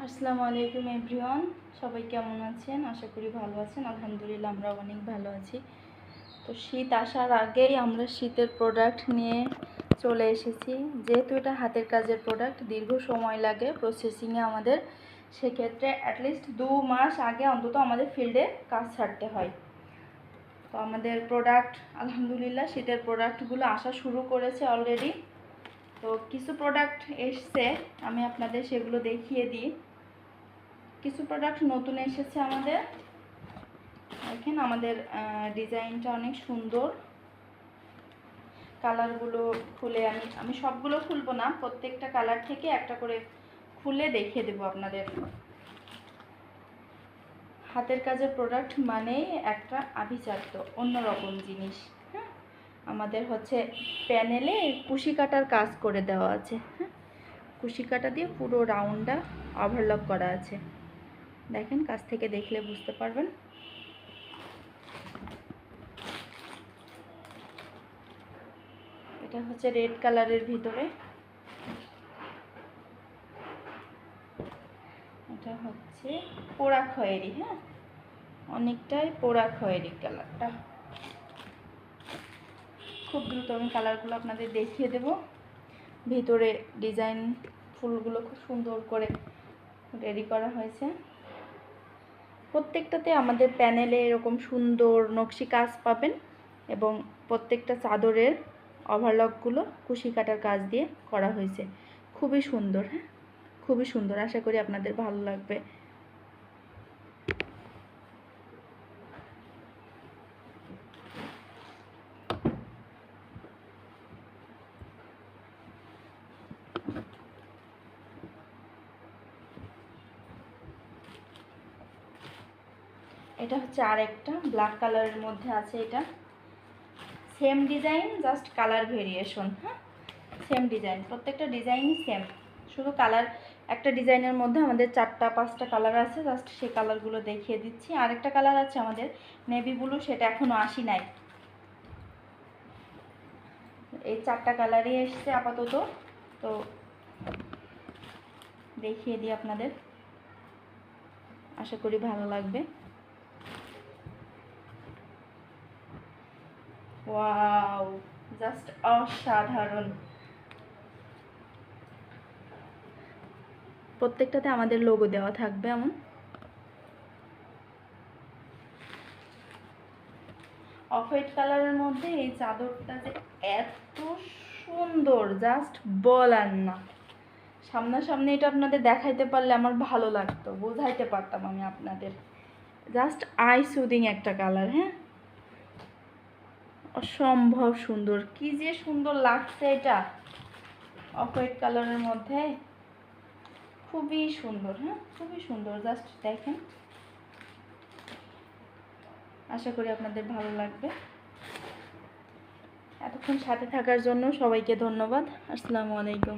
আসসালামু আলাইকুম এভরিওয়ান, সবাই কেমন আছেন? আশা করি ভালো আছেন। আলহামদুলিল্লাহ আমরা অনেক ভালো আছি। তো শীত আসার আগেই আমরা শীতের প্রোডাক্ট নিয়ে চলে এসেছি। যেহেতু এটা হাতের কাজের প্রোডাক্ট, দীর্ঘ সময় লাগে প্রসেসিংয়ে আমাদের, সেক্ষেত্রে অ্যাটলিস্ট 2 মাস আগে অন্তত আমাদের ফিল্ডে কাজ ছাড়তে হয়। তো আমাদের প্রোডাক্ট আলহামদুলিল্লাহ শীতের প্রোডাক্টগুলো আসা শুরু করেছে অলরেডি। তো কিছু প্রোডাক্ট এসছে, আমি আপনাদের সেগুলো দেখিয়ে দিই। কিছু প্রোডাক্ট নতুন এসেছে আমাদের। দেখেন আমাদের ডিজাইনটা অনেক সুন্দর। কালারগুলো খুলে আমি সবগুলো খুলবো না, প্রত্যেকটা কালার থেকে একটা করে খুলে দেখিয়ে দেবো আপনাদের। হাতের কাজের প্রোডাক্ট মানেই একটা আভিজাত্য, অন্যরকম জিনিস। হ্যাঁ, আমাদের হচ্ছে প্যানেলে কুশি কাটার কাজ করে দেওয়া আছে। হ্যাঁ, কুশি কাটা দিয়ে পুরো রাউন্ডটা ওভারলক করা আছে। দেখেন, কাছ থেকে দেখলে বুঝতে পারবেন। এটা হচ্ছে রেড কালারের ভিতরে, এটা হচ্ছে পোড়া খয়েরি। হ্যাঁ, অনেকটাই পোড়া খয়েরি কালারটা। খুব দ্রুত আমি কালারগুলো আপনাদের দেখিয়ে দেব। ভিতরে ডিজাইন ফুলগুলো খুব সুন্দর করে রেডি করা হয়েছে। প্রত্যেকটাতে আমাদের প্যানেলে এরকম সুন্দর নকশি কাজ পাবেন এবং প্রত্যেকটা চাদরের ওভারলকগুলো কুশি কাটার কাজ দিয়ে করা হয়েছে। খুবই সুন্দর। হ্যাঁ, খুবই সুন্দর। আশা করি আপনাদের ভালো লাগবে। এটা হচ্ছে আরেকটা ব্ল্যাক কালারের মধ্যে আছে। এটা same design, just colour variation. হ্যাঁ, সেম ডিজাইন, প্রত্যেকটা ডিজাইনই সেম, শুধু কালার। একটা ডিজাইনের মধ্যে আমাদের 4-5টা কালার আছে, জাস্ট সেই কালারগুলো দেখিয়ে দিচ্ছি। আরেকটা কালার আছে আমাদের নেভি ব্লু, সেটা এখনও আসি নাই। এই 4টা কালারই এসছে আপাতত। তো দেখিয়ে দিই আপনাদের, আশা করি ভালো লাগবে। ওয়াও, জাস্ট অসাধারণ। প্রত্যেকটাতে আমাদের লোগো দেওয়া থাকবে এমন। অফ হোয়াইট কালারের মধ্যে এই চাদরটা যে এত সুন্দর, জাস্ট বলার না। সামনাসামনি এটা আপনাদের দেখাইতে পারলে আমার ভালো লাগতো, বোঝাইতে পারতাম আমি আপনাদের। জাস্ট আই সুদিং একটা কালার। হ্যাঁ, অসম্ভব সুন্দর, কি যে সুন্দর লাগছে এটা অফ হোয়াইট কালারের মধ্যে, খুবই সুন্দর। হ্যাঁ, খুবই সুন্দর, জাস্ট দেখেন। আশা করি আপনাদের ভালো লাগবে। এতক্ষণ সাথে থাকার জন্য সবাইকে ধন্যবাদ। আসসালামু আলাইকুম।